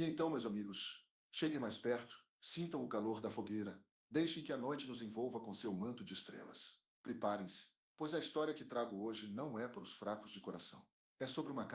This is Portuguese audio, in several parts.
E então, meus amigos, cheguem mais perto, sintam o calor da fogueira, deixem que a noite nos envolva com seu manto de estrelas. Preparem-se, pois a história que trago hoje não é para os fracos de coração. É sobre uma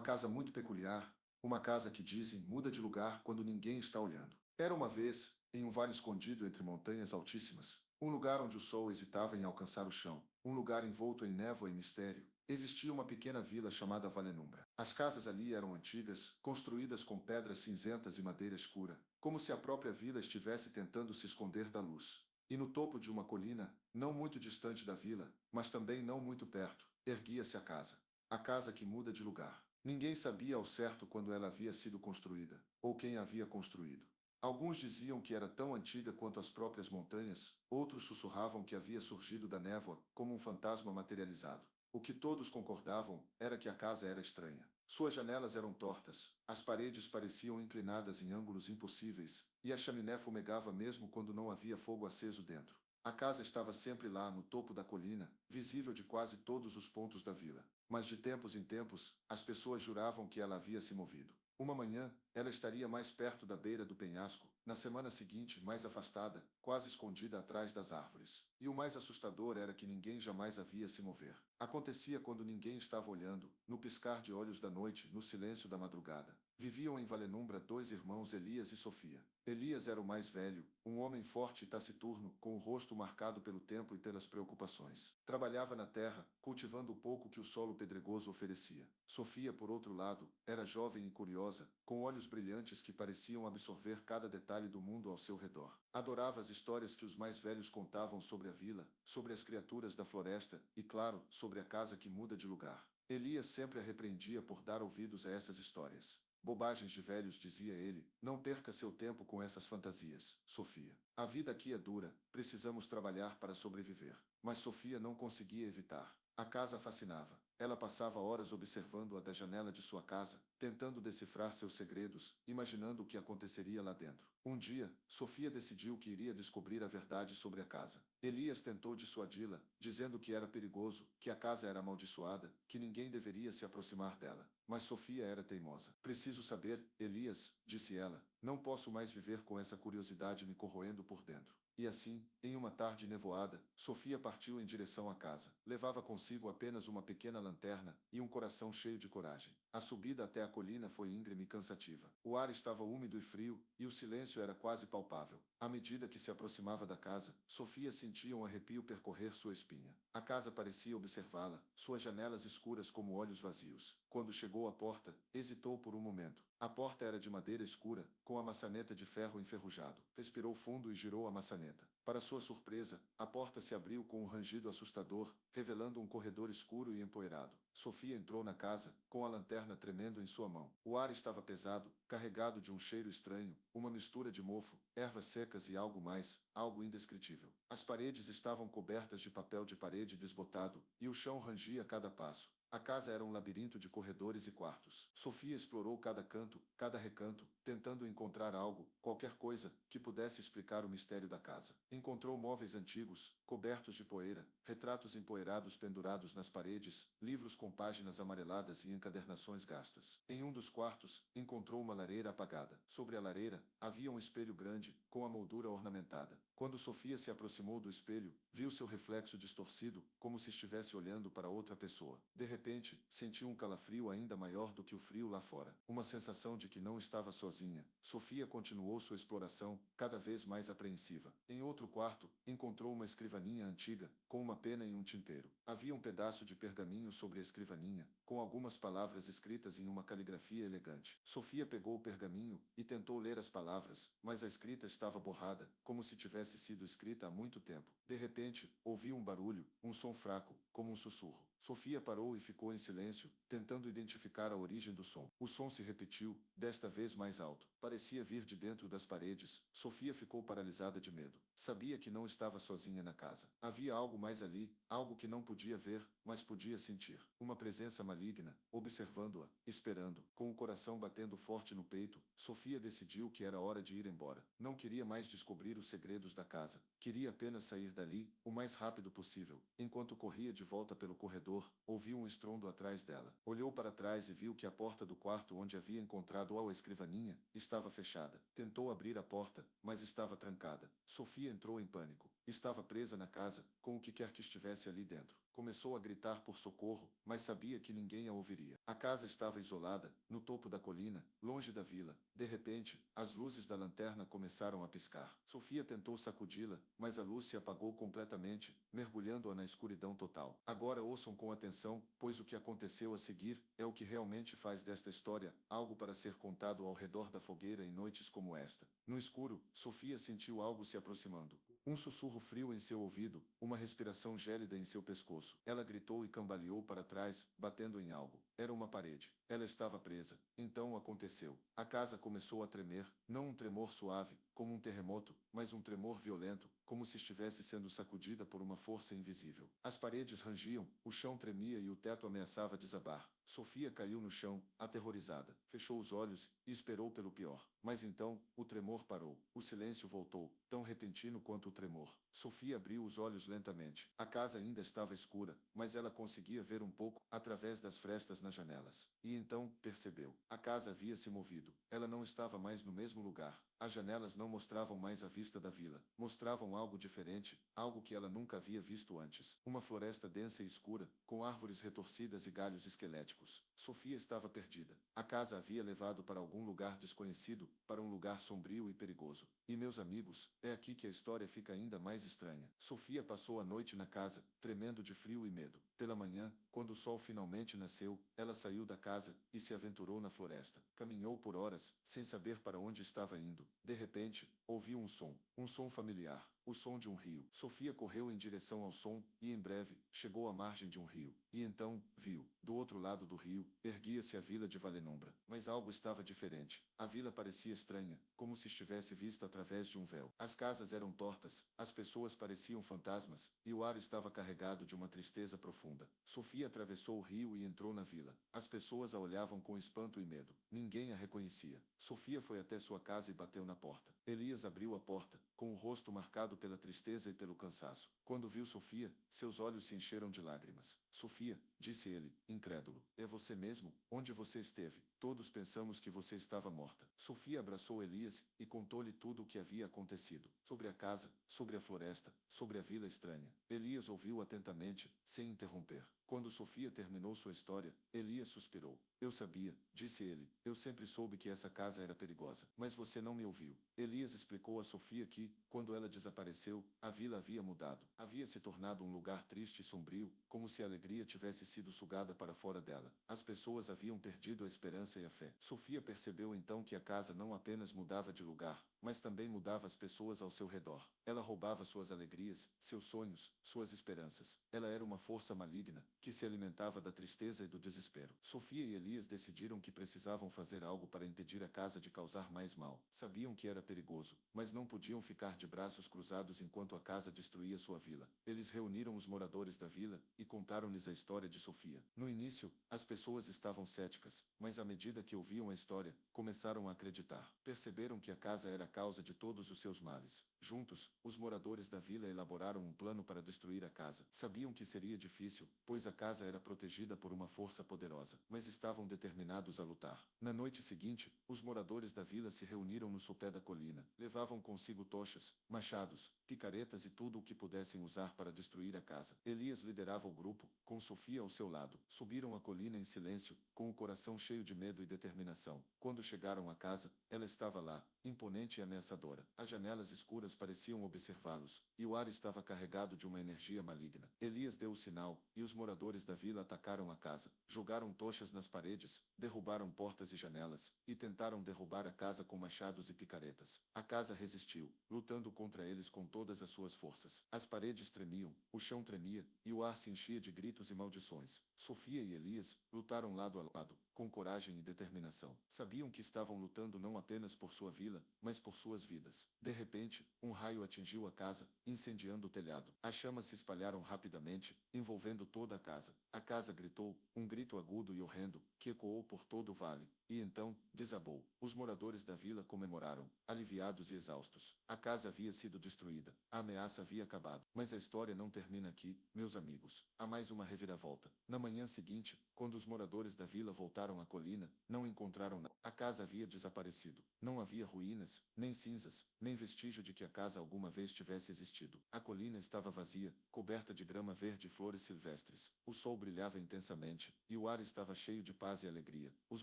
casa muito peculiar, uma casa que dizem muda de lugar quando ninguém está olhando. Era uma vez, em um vale escondido entre montanhas altíssimas, um lugar onde o sol hesitava em alcançar o chão, um lugar envolto em névoa e mistério, existia uma pequena vila chamada Valenumbra. As casas ali eram antigas, construídas com pedras cinzentas e madeira escura, como se a própria vila estivesse tentando se esconder da luz. E no topo de uma colina, não muito distante da vila, mas também não muito perto, erguia-se a casa. A casa que muda de lugar. Ninguém sabia ao certo quando ela havia sido construída, ou quem a havia construído. Alguns diziam que era tão antiga quanto as próprias montanhas, outros sussurravam que havia surgido da névoa, como um fantasma materializado. O que todos concordavam era que a casa era estranha. Suas janelas eram tortas, as paredes pareciam inclinadas em ângulos impossíveis, e a chaminé fumegava mesmo quando não havia fogo aceso dentro. A casa estava sempre lá no topo da colina, visível de quase todos os pontos da vila. Mas de tempos em tempos, as pessoas juravam que ela havia se movido. Uma manhã, ela estaria mais perto da beira do penhasco, na semana seguinte, mais afastada, quase escondida atrás das árvores. E o mais assustador era que ninguém jamais a via se mover. Acontecia quando ninguém estava olhando, no piscar de olhos da noite, no silêncio da madrugada. Viviam em Valenumbra dois irmãos Elias e Sofia. Elias era o mais velho, um homem forte e taciturno, com o rosto marcado pelo tempo e pelas preocupações. Trabalhava na terra, cultivando o pouco que o solo pedregoso oferecia. Sofia, por outro lado, era jovem e curiosa, com olhos brilhantes que pareciam absorver cada detalhe do mundo ao seu redor. Adorava as histórias que os mais velhos contavam sobre a vila, sobre as criaturas da floresta e, claro, sobre a casa que muda de lugar. Elias sempre a repreendia por dar ouvidos a essas histórias. Bobagens de velhos, dizia ele, não perca seu tempo com essas fantasias, Sofia. A vida aqui é dura, precisamos trabalhar para sobreviver. Mas Sofia não conseguia evitar. A casa a fascinava. Ela passava horas observando-a da janela de sua casa, tentando decifrar seus segredos, imaginando o que aconteceria lá dentro. Um dia, Sofia decidiu que iria descobrir a verdade sobre a casa. Elias tentou dissuadi-la, dizendo que era perigoso, que a casa era amaldiçoada, que ninguém deveria se aproximar dela. Mas Sofia era teimosa. Preciso saber, Elias, disse ela. Não posso mais viver com essa curiosidade me corroendo por dentro. E assim, em uma tarde nevoada, Sofia partiu em direção à casa. Levava consigo apenas uma pequena lanterna e um coração cheio de coragem. A subida até a colina foi íngreme e cansativa. O ar estava úmido e frio, e o silêncio era quase palpável. À medida que se aproximava da casa, Sofia sentia um arrepio percorrer sua espinha. A casa parecia observá-la, suas janelas escuras como olhos vazios. Quando chegou à porta, hesitou por um momento. A porta era de madeira escura, com a maçaneta de ferro enferrujado. Respirou fundo e girou a maçaneta. Para sua surpresa, a porta se abriu com um rangido assustador, revelando um corredor escuro e empoeirado. Sofia entrou na casa, com a lanterna tremendo em sua mão. O ar estava pesado, carregado de um cheiro estranho, uma mistura de mofo, ervas secas e algo mais, algo indescritível. As paredes estavam cobertas de papel de parede desbotado, e o chão rangia a cada passo. A casa era um labirinto de corredores e quartos. Sofia explorou cada canto, cada recanto, tentando encontrar algo, qualquer coisa, que pudesse explicar o mistério da casa. Encontrou móveis antigos, cobertos de poeira, retratos empoeirados pendurados nas paredes, livros com páginas amareladas e encadernações gastas. Em um dos quartos, encontrou uma lareira apagada. Sobre a lareira, havia um espelho grande, com a moldura ornamentada. Quando Sofia se aproximou do espelho, viu seu reflexo distorcido, como se estivesse olhando para outra pessoa. De repente, sentiu um calafrio ainda maior do que o frio lá fora. Uma sensação de que não estava sozinha. Sofia continuou sua exploração, cada vez mais apreensiva. Em outro quarto, encontrou uma escrivaninha antiga, com uma pena e um tinteiro. Havia um pedaço de pergaminho sobre a escrivaninha, com algumas palavras escritas em uma caligrafia elegante. Sofia pegou o pergaminho e tentou ler as palavras, mas a escrita estava borrada, como se tivesse sido escrita há muito tempo. De repente, ouviu um barulho, um som fraco, como um sussurro. Sofia parou e ficou em silêncio, tentando identificar a origem do som. O som se repetiu, desta vez mais alto. Parecia vir de dentro das paredes. Sofia ficou paralisada de medo. Sabia que não estava sozinha na casa. Havia algo mais ali, algo que não podia ver, mas podia sentir uma presença maligna, observando-a, esperando. Com o coração batendo forte no peito, Sofia decidiu que era hora de ir embora. Não queria mais descobrir os segredos da casa. Queria apenas sair dali, o mais rápido possível. Enquanto corria de volta pelo corredor, ouviu um estrondo atrás dela. Olhou para trás e viu que a porta do quarto onde havia encontrado a escrivaninha estava fechada. Tentou abrir a porta, mas estava trancada. Sofia entrou em pânico. Estava presa na casa, com o que quer que estivesse ali dentro. Começou a gritar por socorro, mas sabia que ninguém a ouviria. A casa estava isolada, no topo da colina, longe da vila. De repente, as luzes da lanterna começaram a piscar. Sofia tentou sacudi-la, mas a luz se apagou completamente, mergulhando-a na escuridão total. Agora ouçam com atenção, pois o que aconteceu a seguir é o que realmente faz desta história algo para ser contado ao redor da fogueira em noites como esta. No escuro, Sofia sentiu algo se aproximando. Um sussurro frio em seu ouvido, uma respiração gélida em seu pescoço. Ela gritou e cambaleou para trás, batendo em algo. Era uma parede. Ela estava presa. Então aconteceu. A casa começou a tremer, não um tremor suave, como um terremoto, mas um tremor violento, como se estivesse sendo sacudida por uma força invisível. As paredes rangiam, o chão tremia e o teto ameaçava desabar. Sofia caiu no chão, aterrorizada. Fechou os olhos e esperou pelo pior. Mas então, o tremor parou. O silêncio voltou, tão repentino quanto o tremor. Sofia abriu os olhos lentamente. A casa ainda estava escura, mas ela conseguia ver um pouco, através das frestas nas janelas. E então, percebeu. A casa havia se movido. Ela não estava mais no mesmo lugar. As janelas não mostravam mais a vista da vila. Mostravam algo diferente, algo que ela nunca havia visto antes. Uma floresta densa e escura, com árvores retorcidas e galhos esqueléticos. Sofia estava perdida. A casa havia levado para algum lugar desconhecido, para um lugar sombrio e perigoso. E meus amigos, é aqui que a história fica ainda mais estranha. Sofia passou a noite na casa, tremendo de frio e medo. Pela manhã, quando o sol finalmente nasceu, ela saiu da casa e se aventurou na floresta. Caminhou por horas, sem saber para onde estava indo. De repente, ouviu um som familiar, o som de um rio. Sofia correu em direção ao som e, em breve, chegou à margem de um rio. E então, viu, do outro lado do rio, erguia-se a vila de Valenumbra. Mas algo estava diferente. A vila parecia estranha, como se estivesse vista através de um véu. As casas eram tortas, as pessoas pareciam fantasmas, e o ar estava carregado de uma tristeza profunda. Sofia atravessou o rio e entrou na vila. As pessoas a olhavam com espanto e medo. Ninguém a reconhecia. Sofia foi até sua casa e bateu na porta. Elias abriu a porta, com o rosto marcado pela tristeza e pelo cansaço. Quando viu Sofia, seus olhos se encheram de lágrimas. Sofia, disse ele, incrédulo, é você mesmo? Onde você esteve? Todos pensamos que você estava morta. Sofia abraçou Elias e contou-lhe tudo o que havia acontecido. Sobre a casa, sobre a floresta, sobre a vila estranha. Elias ouviu atentamente, sem interromper. Quando Sofia terminou sua história, Elias suspirou. Eu sabia, disse ele, eu sempre soube que essa casa era perigosa. Mas você não me ouviu. Elias explicou a Sofia que, quando ela desapareceu, a vila havia mudado. Havia se tornado um lugar triste e sombrio, como se a alegria tivesse sido sugada para fora dela. As pessoas haviam perdido a esperança e a fé. Sofia percebeu então que a casa não apenas mudava de lugar, mas também mudava as pessoas ao seu redor. Ela roubava suas alegrias, seus sonhos, suas esperanças. Ela era uma força maligna, que se alimentava da tristeza e do desespero. Sofia e Elias decidiram que precisavam fazer algo para impedir a casa de causar mais mal. Sabiam que era perigoso, mas não podiam ficar de braços cruzados enquanto a casa destruía sua vila. Eles reuniram os moradores da vila e contaram-lhes a história de Sofia. No início, as pessoas estavam céticas, mas à medida que ouviam a história, começaram a acreditar. Perceberam que a casa era a causa de todos os seus males. Juntos, os moradores da vila elaboraram um plano para destruir a casa. Sabiam que seria difícil, pois a casa era protegida por uma força poderosa, mas estavam determinados a lutar. Na noite seguinte, os moradores da vila se reuniram no sopé da colina. Levavam consigo tochas, machados, picaretas e tudo o que pudessem usar para destruir a casa. Elias liderava o grupo, com Sofia ao seu lado. Subiram a colina em silêncio, com o coração cheio de medo e determinação. Quando chegaram à casa, ela estava lá, imponente e ameaçadora. As janelas escuras pareciam observá-los, e o ar estava carregado de uma energia maligna. Elias deu o sinal, e os moradores da vila atacaram a casa. Jogaram tochas nas paredes, derrubaram portas e janelas, e tentaram derrubar a casa com machados e picaretas. A casa resistiu, lutando contra eles com todas as suas forças. As paredes tremiam, o chão tremia, e o ar se enchia de gritos e maldições. Sofia e Elias lutaram lado a lado, com coragem e determinação. Sabiam que estavam lutando não apenas por sua vila, mas por suas vidas. De repente, um raio atingiu a casa, incendiando o telhado. As chamas se espalharam rapidamente, envolvendo toda a casa. A casa gritou, um grito agudo e horrendo, que ecoou por todo o vale. E então, desabou. Os moradores da vila comemoraram, aliviados e exaustos. A casa havia sido destruída. A ameaça havia acabado. Mas a história não termina aqui, meus amigos. Há mais uma reviravolta. Na manhã seguinte, quando os moradores da vila voltaram à colina, não encontraram nada. A casa havia desaparecido. Não havia ruínas, nem cinzas, nem vestígio de que a casa alguma vez tivesse existido. A colina estava vazia, coberta de grama verde e flores silvestres. O sol brilhava intensamente, e o ar estava cheio de paz e alegria. Os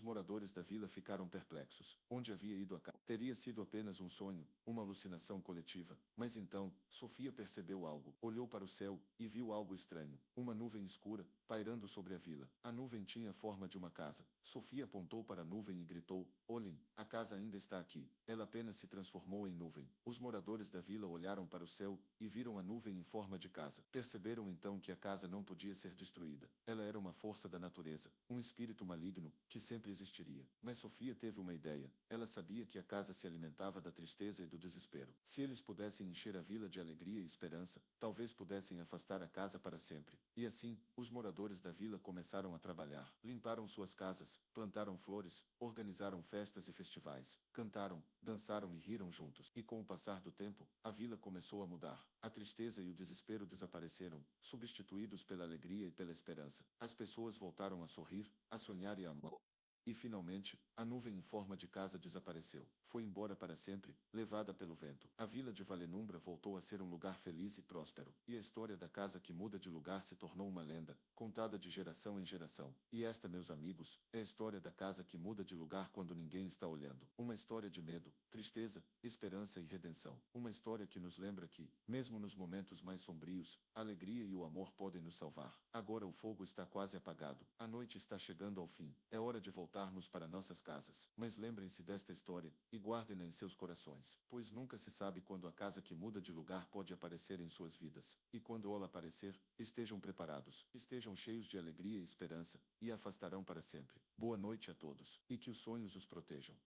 moradores da vila ficaram perplexos. Onde havia ido a casa? Teria sido apenas um sonho, uma alucinação coletiva. Mas então, Sofia percebeu algo. Olhou para o céu e viu algo estranho. Uma nuvem escura, pairando sobre a vila. A nuvem tinha a forma de uma casa. Sofia apontou para a nuvem e gritou: Olhem, a casa ainda está aqui. Ela apenas se transformou em nuvem. Os moradores da vila olharam para o céu e viram a nuvem em forma de casa. Perceberam então que a casa não podia ser destruída. Ela era uma força da natureza, um espírito maligno, que sempre existiria. Mas Sofia teve uma ideia. Ela sabia que a casa se alimentava da tristeza e do desespero. Se eles pudessem encher a vila de alegria e esperança, talvez pudessem afastar a casa para sempre. E assim, os moradores da vila começaram a trabalhar. Limparam suas casas, plantaram flores, organizaram festas e festivais, cantaram, dançaram e riram juntos. E com o passar do tempo, a vila começou a mudar. A tristeza e o desespero desapareceram, substituídos pela alegria e pela esperança. As pessoas voltaram a sorrir, a sonhar e a amar. E finalmente, a nuvem em forma de casa desapareceu. Foi embora para sempre, levada pelo vento. A vila de Valenumbra voltou a ser um lugar feliz e próspero. E a história da casa que muda de lugar se tornou uma lenda, contada de geração em geração. E esta, meus amigos, é a história da casa que muda de lugar quando ninguém está olhando. Uma história de medo, tristeza, esperança e redenção. Uma história que nos lembra que, mesmo nos momentos mais sombrios, a alegria e o amor podem nos salvar. Agora o fogo está quase apagado. A noite está chegando ao fim. É hora de voltarmos para nossas casas. Mas lembrem-se desta história e guardem-na em seus corações, pois nunca se sabe quando a casa que muda de lugar pode aparecer em suas vidas. E quando ela aparecer, estejam preparados, estejam cheios de alegria e esperança, e a afastarão para sempre. Boa noite a todos, e que os sonhos os protejam.